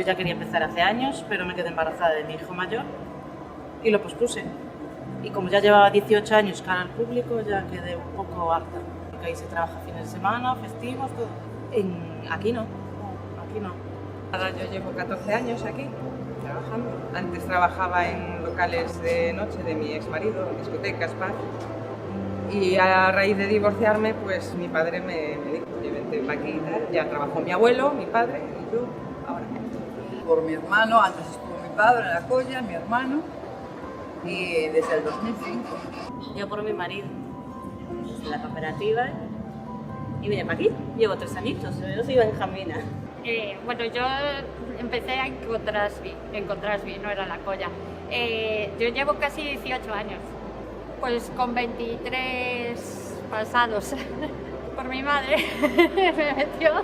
ya quería empezar hace años, pero me quedé embarazada de mi hijo mayor y lo pospuse. Y como ya llevaba 18 años cara al público, ya quedé un poco harta. Porque ahí se trabaja fines de semana, festivos, todo. Aquí no. Ahora yo llevo 14 años aquí trabajando. Antes trabajaba en locales de noche de mi exmarido, en discotecas, bar. Y a raíz de divorciarme, pues mi padre me dijo que vente para aquí y tal. Ya trabajó mi abuelo, mi padre y yo ahora. Por mi hermano, antes estuvo mi padre en la Colla, mi hermano, y desde el 2005. Yo por mi marido, desde la cooperativa, y vine para aquí. Llevo 3 añitos, yo soy benjamina. Bueno, yo empecé en Contrasby, no era la Colla. Yo llevo casi 18 años, pues con 23 pasados por mi madre me metió.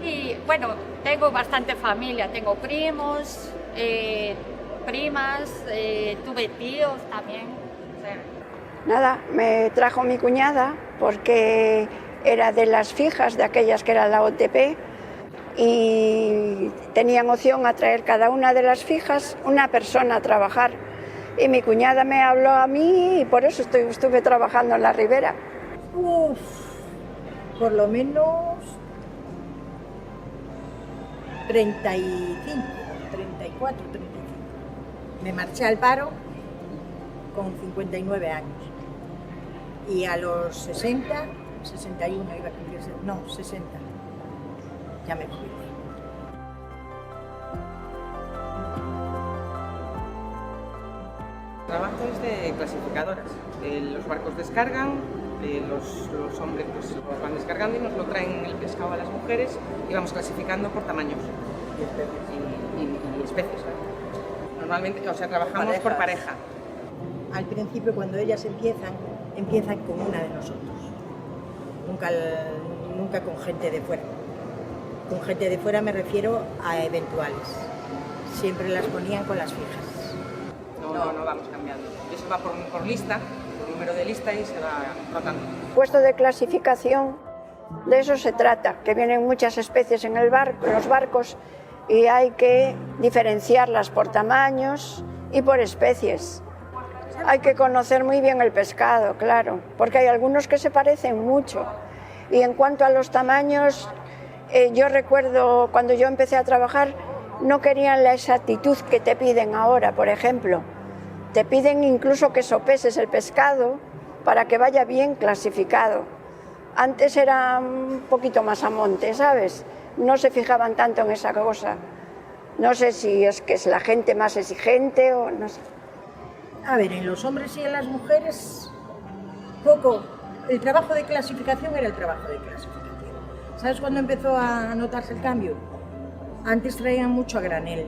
Y bueno, tengo bastante familia, tengo primos, primas, tuve tíos también. O sea. Nada, me trajo mi cuñada porque era de las fijas, de aquellas que era la OTP, y tenían opción a traer cada una de las fijas una persona a trabajar. Y mi cuñada me habló a mí y por eso estuve trabajando en la Ribera. Por lo menos 35, 34, 35. Me marché al paro con 59 años y a los 60, 61 iba a cumplirse, no, 60, ya me jubilé. Trabajo es de clasificadoras. Los barcos descargan, los hombres pues los van descargando y nos lo traen el pescado a las mujeres y vamos clasificando por tamaños y especies. Normalmente, o sea, trabajamos Parejas. por pareja. Al principio, cuando ellas empiezan con una de nosotros, nunca con gente de fuera. Con gente de fuera me refiero a eventuales, siempre las ponían con las fijas. No vamos cambiando. Eso va por lista, por número de lista y se va rotando. Puesto de clasificación, de eso se trata, que vienen muchas especies en los barcos y hay que diferenciarlas por tamaños y por especies. Hay que conocer muy bien el pescado, claro, porque hay algunos que se parecen mucho. Y en cuanto a los tamaños, yo recuerdo cuando yo empecé a trabajar, no querían la exactitud que te piden ahora, por ejemplo. Te piden incluso que sopeses el pescado para que vaya bien clasificado. Antes era un poquito más a monte, ¿sabes? No se fijaban tanto en esa cosa. No sé si es que es la gente más exigente o no sé. A ver, en los hombres y en las mujeres, poco. El trabajo de clasificación era el trabajo de clasificación. ¿Sabes cuándo empezó a notarse el cambio? Antes traían mucho a granel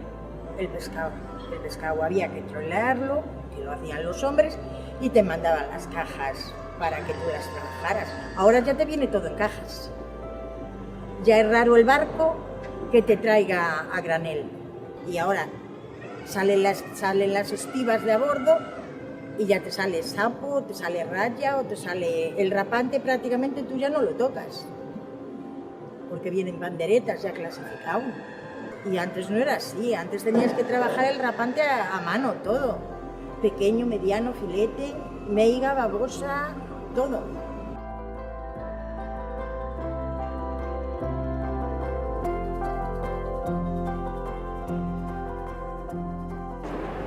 el pescado. El pescado había que trolearlo, que lo hacían los hombres, y te mandaban las cajas para que tú las trabajaras. Ahora ya te viene todo en cajas. Ya es raro el barco que te traiga a granel. Y ahora salen las estivas de a bordo y ya te sale sapo, te sale raya o te sale el rapante, prácticamente tú ya no lo tocas. Porque vienen banderetas ya clasificadas. Y antes no era así, antes tenías que trabajar el rapante a mano, todo. Pequeño, mediano, filete, meiga, babosa, todo.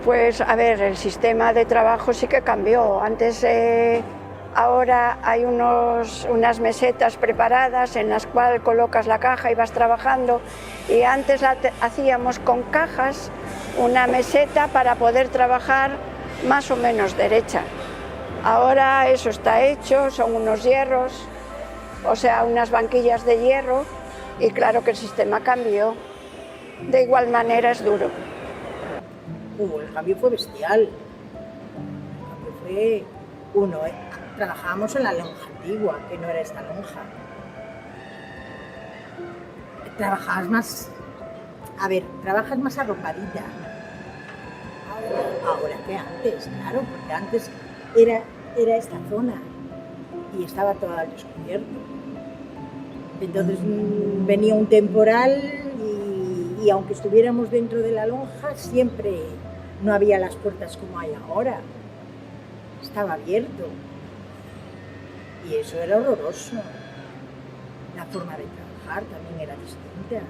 Pues a ver, el sistema de trabajo sí que cambió. Antes, ahora hay unas mesetas preparadas en las cuales colocas la caja y vas trabajando. Y antes hacíamos con cajas una meseta para poder trabajar más o menos derecha. Ahora eso está hecho, son unos hierros, o sea, unas banquillas de hierro, y claro que el sistema cambió. De igual manera es duro. El cambio fue bestial. El cambio fue trabajábamos en la lonja antigua, que no era esta lonja. Trabajas más arropadita. Ahora que antes, claro, porque antes era esta zona y estaba todo al descubierto. Entonces venía un temporal y aunque estuviéramos dentro de la lonja, siempre no había las puertas como hay ahora. Estaba abierto. Y eso era horroroso. La forma de trabajar también era distinta.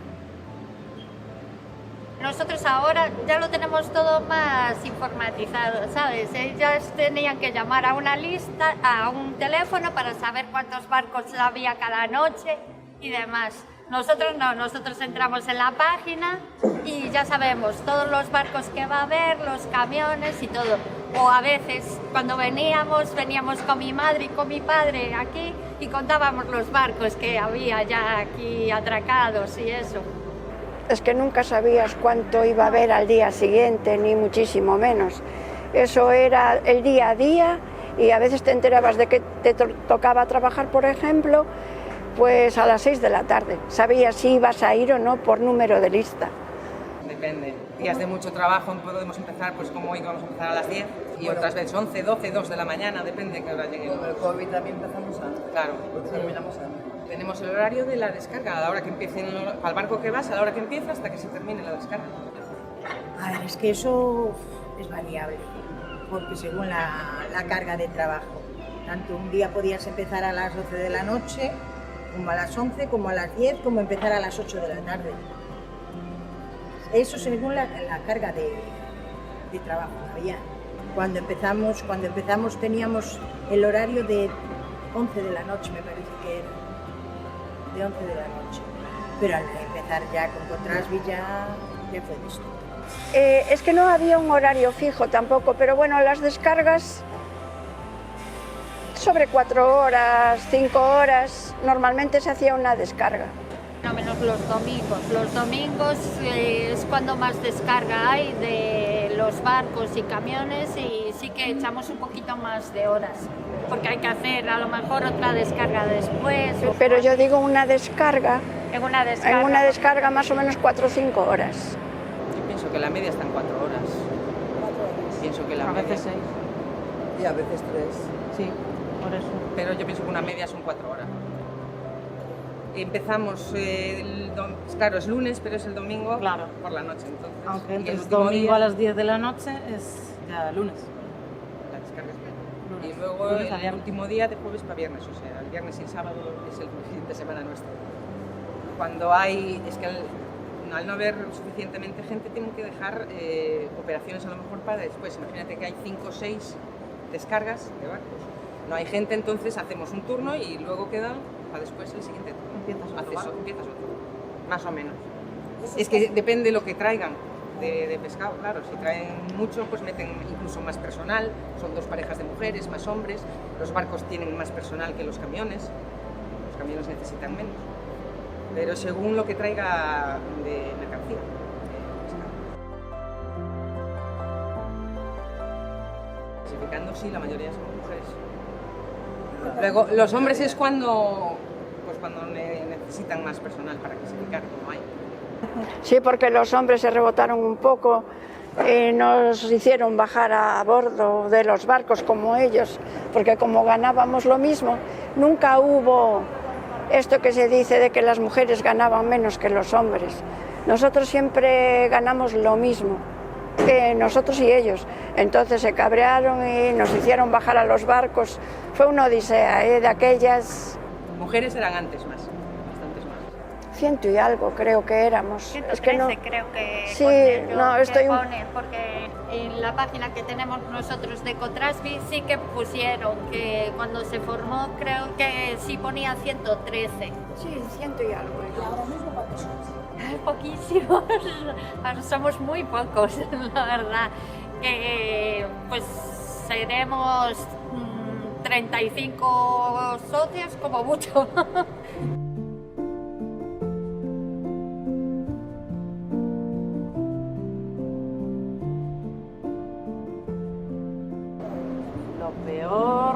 Nosotros ahora ya lo tenemos todo más informatizado, ¿sabes? Ellas tenían que llamar a una lista, a un teléfono para saber cuántos barcos había cada noche y demás. Nosotros no, nosotros entramos en la página y ya sabemos todos los barcos que va a haber, los camiones y todo. O a veces cuando veníamos con mi madre y con mi padre aquí y contábamos los barcos que había ya aquí atracados y eso. Es que nunca sabías cuánto iba a haber al día siguiente, ni muchísimo menos. Eso era el día a día y a veces te enterabas de que te tocaba trabajar, por ejemplo, pues a las 6 de la tarde. Sabías si ibas a ir o no por número de lista. Depende. Días de mucho trabajo podemos empezar, pues como hoy vamos a empezar a las 10 y otras veces 11, 12, 2 de la mañana, depende de qué hora lleguemos. Con el COVID también empezamos antes. Claro. Terminamos antes. Tenemos el horario de la descarga, a la hora que empiece, al barco que vas, a la hora que empieza hasta que se termine la descarga. A ver, es que eso es variable, porque según la carga de trabajo, tanto un día podías empezar a las 12 de la noche, como a las 11, como a las 10, como empezar a las 8 de la tarde. Eso según la carga de trabajo que había. Cuando empezamos teníamos el horario de 11 de la noche, me parece que era. De 11 de la noche. Pero al empezar ya con Cotrasby ya fue distinto. Es que no había un horario fijo tampoco, pero bueno, las descargas sobre 4 horas, 5 horas, normalmente se hacía una descarga. No menos los domingos. Los domingos es cuando más descarga hay de los barcos y camiones y sí que echamos un poquito más de horas, porque hay que hacer a lo mejor otra descarga después. Pero yo digo una descarga, en una descarga. En una descarga más o menos 4 o 5 horas. Yo pienso que la media está en 4 horas. Pienso que la A media... veces 6. Y a veces 3. Sí, por eso. Pero yo pienso que una media son 4 horas. Empezamos, claro, es lunes, pero es el domingo Claro. por la noche. Entonces, Aunque y el entres último domingo día, a las 10 de la noche es ya lunes. la descarga es media. Lunes. Y luego Lunes a el viernes. último día de jueves para viernes, o sea, el viernes y el sábado es el fin de semana nuestro. Cuando hay, es que al no haber suficientemente gente tienen que dejar operaciones a lo mejor para después. Imagínate que hay 5 o 6 descargas de barcos. No hay gente, entonces hacemos un turno y luego queda para después el siguiente turno. Empiezas otro, más o menos. Es que depende de lo que traigan de pescado, claro. Si traen mucho, pues meten incluso más personal. Son 2 parejas de mujeres, más hombres. Los barcos tienen más personal que los camiones. Los camiones necesitan menos. Pero según lo que traiga de mercancía. Clasificando, sí, la mayoría son mujeres. Luego, los hombres es cuando necesitan más personal para clasificar, como hay. Sí, porque los hombres se rebotaron un poco y nos hicieron bajar a bordo de los barcos como ellos, porque como ganábamos lo mismo, nunca hubo esto que se dice de que las mujeres ganaban menos que los hombres. Nosotros siempre ganamos lo mismo, que nosotros y ellos. Entonces se cabrearon y nos hicieron bajar a los barcos. Fue una odisea, de aquellas... Mujeres eran antes más, bastantes más. 100 y algo creo que éramos. 113 Es que no... creo que Sí, pone, no, estoy... pone, porque en la página que tenemos nosotros de Cotrasby sí que pusieron que cuando se formó creo que sí ponía 113. Sí, 100 y algo. ¿Y ahora mismo cuántos son? Poquísimos, somos muy pocos, la verdad. Que pues seremos 35 socios como mucho.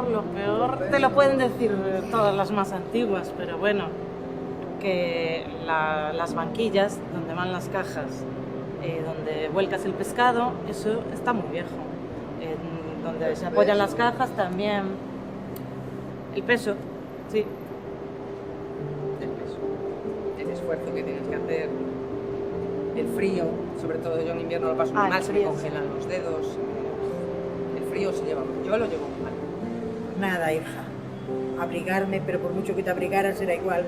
Lo peor, te lo pueden decir todas las más antiguas, pero bueno, que las banquillas donde van las cajas, donde vuelcas el pescado, eso está muy viejo. Donde se apoyan las cajas también. El peso, sí. El peso, el esfuerzo que tienes que hacer. el frío, sobre todo yo en invierno lo paso muy el mal, se me frío, congelan los dedos. El frío se lleva, yo lo llevo muy mal. Nada, hija. Abrigarme, pero por mucho que te abrigaras era igual,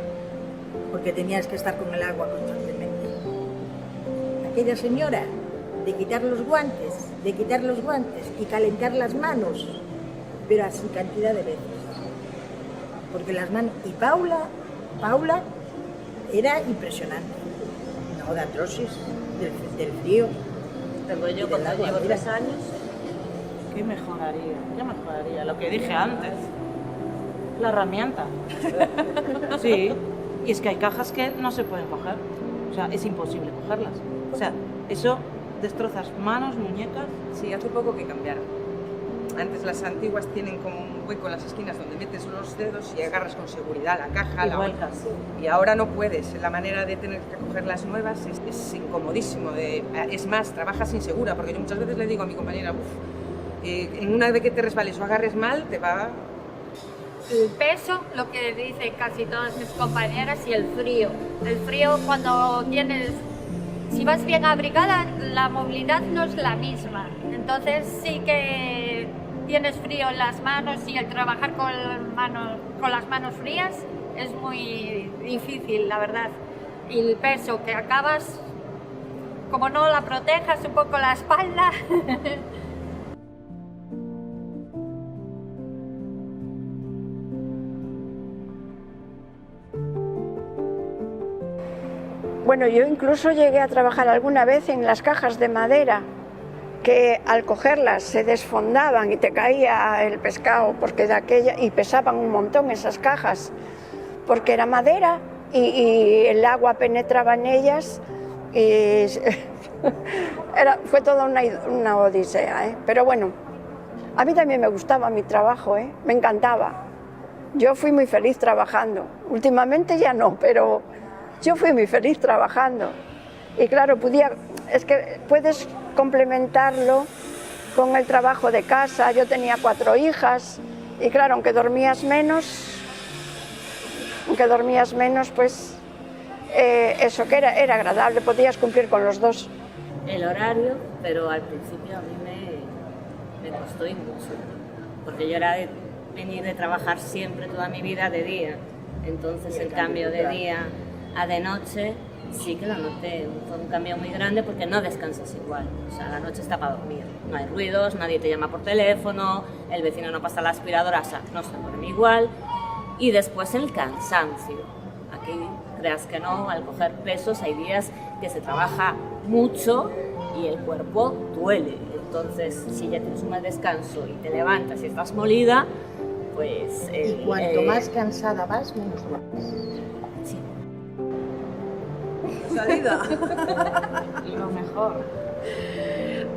porque tenías que estar con el agua constantemente. Aquella señora, de quitar los guantes y calentar las manos, pero así cantidad de veces. Porque las manos... Y Paula era impresionante. No, de atrocis, del frío. Tengo yo del cuando agua, llevo mira. 3 años. ¿Qué mejoraría? ¿Qué mejoraría? Lo que dije antes. La herramienta. Sí. Y es que hay cajas que no se pueden coger. O sea, es imposible cogerlas. O sea, eso destrozas manos, muñecas. Sí, hace poco que cambiaron. Antes las antiguas tienen como un hueco en las esquinas donde metes los dedos y agarras con seguridad la caja, Y la vuelcas. Y ahora no puedes. La manera de tener que coger las nuevas es incomodísimo. Es más, trabajas insegura, porque yo muchas veces le digo a mi compañera, en una vez que te resbales o agarres mal, te va... El peso, lo que dicen casi todas mis compañeras, y el frío. El frío cuando tienes... Si vas bien abrigada, la movilidad no es la misma. Entonces sí que tienes frío en las manos y el trabajar con las manos frías es muy difícil, la verdad. Y el peso que acabas, como no la protejas un poco la espalda... Bueno, yo incluso llegué a trabajar alguna vez en las cajas de madera, que al cogerlas se desfondaban y te caía el pescado, porque y pesaban un montón esas cajas, porque era madera y el agua penetraba en ellas y fue toda una odisea, ¿eh? Pero bueno, a mí también me gustaba mi trabajo, ¿eh? Me encantaba. Yo fui muy feliz trabajando. Últimamente ya no, pero yo fui muy feliz trabajando. Y claro, es que puedes complementarlo con el trabajo de casa. Yo tenía 4 hijas y claro, aunque dormías menos, pues eso que era agradable, podías cumplir con los dos. El horario, pero al principio a mí me costó y mucho, porque yo era de venir de trabajar siempre toda mi vida de día, entonces el cambio de día a de noche sí que lo noté, fue un cambio muy grande porque no descansas igual, o sea, la noche está para dormir, no hay ruidos, nadie te llama por teléfono, el vecino no pasa la aspiradora, o sea, no se duerme igual, y después el cansancio, aquí creas que no, al coger pesos hay días que se trabaja mucho y el cuerpo duele, entonces si ya tienes un mal descanso y te levantas y estás molida, pues... Y cuanto más cansada vas, menos vas. Sí. Salida. Lo mejor.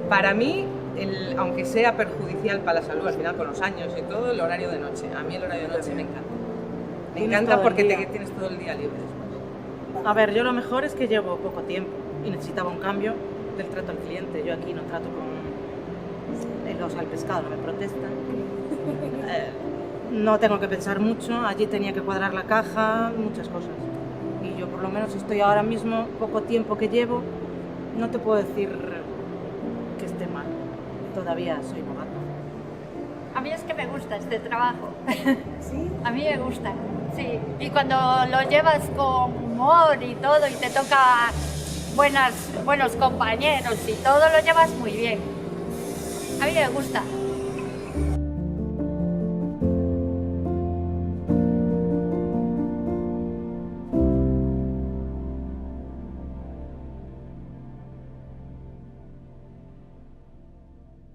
Para mí, aunque sea perjudicial para la salud al final con los años y todo, el horario de noche. A mí el horario de noche me encanta. Me Tienes encanta todo el porque día. tienes todo el día libre después. A ver, yo lo mejor es que llevo poco tiempo y necesitaba un cambio del trato al cliente. Yo aquí no trato con el pescado, no me protestan. No tengo que pensar mucho, allí tenía que cuadrar la caja, muchas cosas. Y yo por lo menos estoy ahora mismo, poco tiempo que llevo, no te puedo decir que esté mal. Todavía soy novata. A mí es que me gusta este trabajo. ¿Sí? A mí me gusta, sí. Y cuando lo llevas con humor y todo y te toca buenos compañeros y todo, lo llevas muy bien. A mí me gusta.